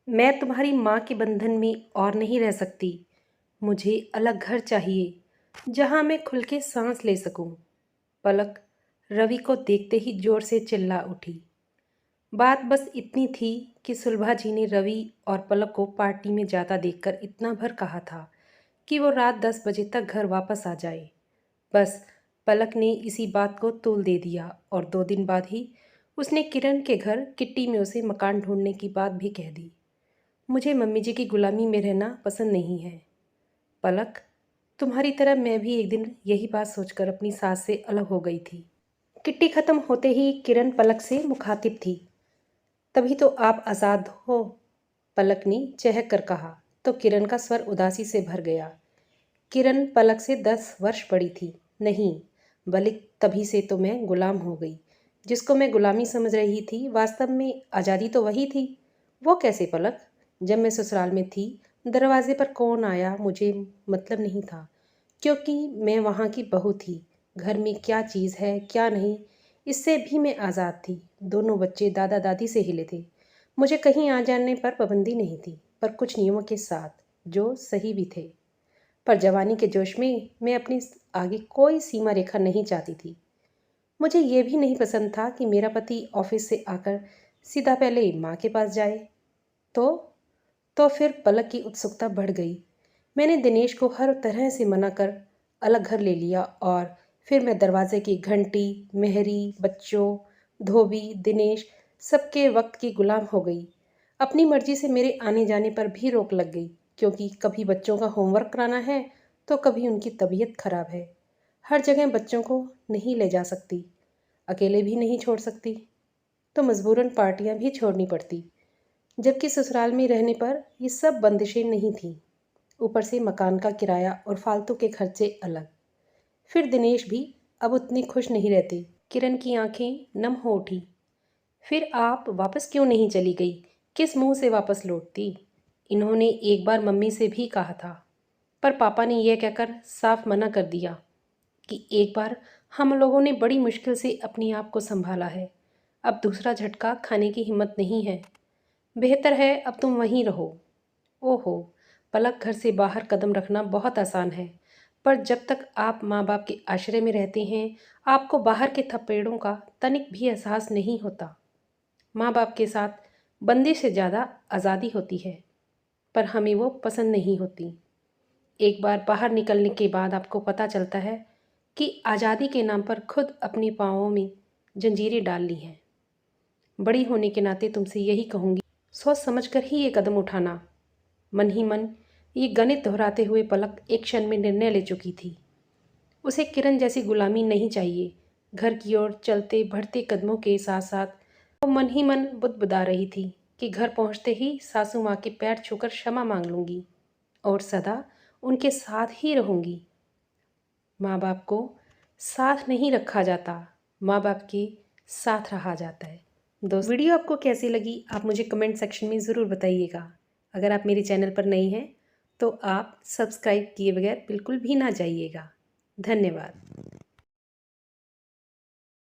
मैं तुम्हारी माँ के बंधन में और नहीं रह सकती। मुझे अलग घर चाहिए जहाँ मैं खुल के सांस ले सकूं। पलक रवि को देखते ही जोर से चिल्ला उठी। बात बस इतनी थी कि सुलभा जी ने रवि और पलक को पार्टी में जाता देखकर इतना भर कहा था कि वो रात 10 बजे तक घर वापस आ जाए। बस पलक ने इसी बात को तूल दे दिया और 2 दिन बाद ही उसने किरण के घर किट्टी में उसे मकान ढूंढने की बात भी कह दी। मुझे मम्मी जी की गुलामी में रहना पसंद नहीं है। पलक, तुम्हारी तरह मैं भी एक दिन यही बात सोचकर अपनी सास से अलग हो गई थी। किट्टी खत्म होते ही किरण पलक से मुखातिब थी। तभी तो आप आज़ाद हो, पलक ने चहक कर कहा तो किरण का स्वर उदासी से भर गया। किरण पलक से 10 वर्ष बड़ी थी। नहीं, बल्कि तभी से तो मैं गुलाम हो गई। जिसको मैं गुलामी समझ रही थी वास्तव में आज़ादी तो वही थी। वो कैसे पलक? जब मैं ससुराल में थी दरवाजे पर कौन आया मुझे मतलब नहीं था, क्योंकि मैं वहाँ की बहू थी। घर में क्या चीज़ है क्या नहीं इससे भी मैं आज़ाद थी। दोनों बच्चे दादा दादी से हिले थे। मुझे कहीं आ जाने पर पाबंदी नहीं थी, पर कुछ नियमों के साथ जो सही भी थे। पर जवानी के जोश में मैं अपनी आगे कोई सीमा रेखा नहीं चाहती थी। मुझे ये भी नहीं पसंद था कि मेरा पति ऑफिस से आकर सीधा पहले माँ के पास जाए। तो तो फिर पलक की उत्सुकता बढ़ गई। मैंने दिनेश को हर तरह से मना कर अलग घर ले लिया और फिर मैं दरवाजे की घंटी, मेहरी, बच्चों, धोबी, दिनेश सबके वक्त की गुलाम हो गई। अपनी मर्जी से मेरे आने जाने पर भी रोक लग गई, क्योंकि कभी बच्चों का होमवर्क कराना है तो कभी उनकी तबीयत खराब है। हर जगह बच्चों को नहीं ले जा सकती, अकेले भी नहीं छोड़ सकती, तो मजबूरन पार्टियां भी छोड़नी पड़ती। जबकि ससुराल में रहने पर ये सब बंदिशें नहीं थीं। ऊपर से मकान का किराया और फालतू के खर्चे अलग। फिर दिनेश भी अब उतने खुश नहीं रहते। किरण की आंखें नम हो उठी। फिर आप वापस क्यों नहीं चली गई? किस मुंह से वापस लौटती? इन्होंने एक बार मम्मी से भी कहा था, पर पापा ने यह कहकर साफ मना कर दिया कि एक बार हम लोगों ने बड़ी मुश्किल से अपनी आप को संभाला है, अब दूसरा झटका खाने की हिम्मत नहीं है। बेहतर है अब तुम वहीं रहो। ओहो, पलक घर से बाहर कदम रखना बहुत आसान है, पर जब तक आप माँ बाप के आश्रय में रहते हैं आपको बाहर के थपेड़ों का तनिक भी एहसास नहीं होता। माँ बाप के साथ बंदी से ज़्यादा आज़ादी होती है, पर हमें वो पसंद नहीं होती। एक बार बाहर निकलने के बाद आपको पता चलता है कि आज़ादी के नाम पर खुद अपने पाँवों में जंजीरें डाल ली हैं। बड़ी होने के नाते तुमसे यही कहूँगी, सोच समझ कर ही ये कदम उठाना। मन ही मन ये गणित दोहराते हुए पलक एक क्षण में निर्णय ले चुकी थी। उसे किरण जैसी गुलामी नहीं चाहिए। घर की ओर चलते बढ़ते कदमों के साथ साथ वो मन ही मन बुदबुदा रही थी कि घर पहुंचते ही सासू माँ के पैर छूकर क्षमा मांग लूंगी और सदा उनके साथ ही रहूंगी। माँ बाप को साथ नहीं रखा जाता, माँ बाप के साथ रहा जाता है। दोस्त, वीडियो आपको कैसी लगी आप मुझे कमेंट सेक्शन में ज़रूर बताइएगा। अगर आप मेरे चैनल पर नई हैं तो आप सब्सक्राइब किए बगैर बिल्कुल भी ना जाइएगा। धन्यवाद।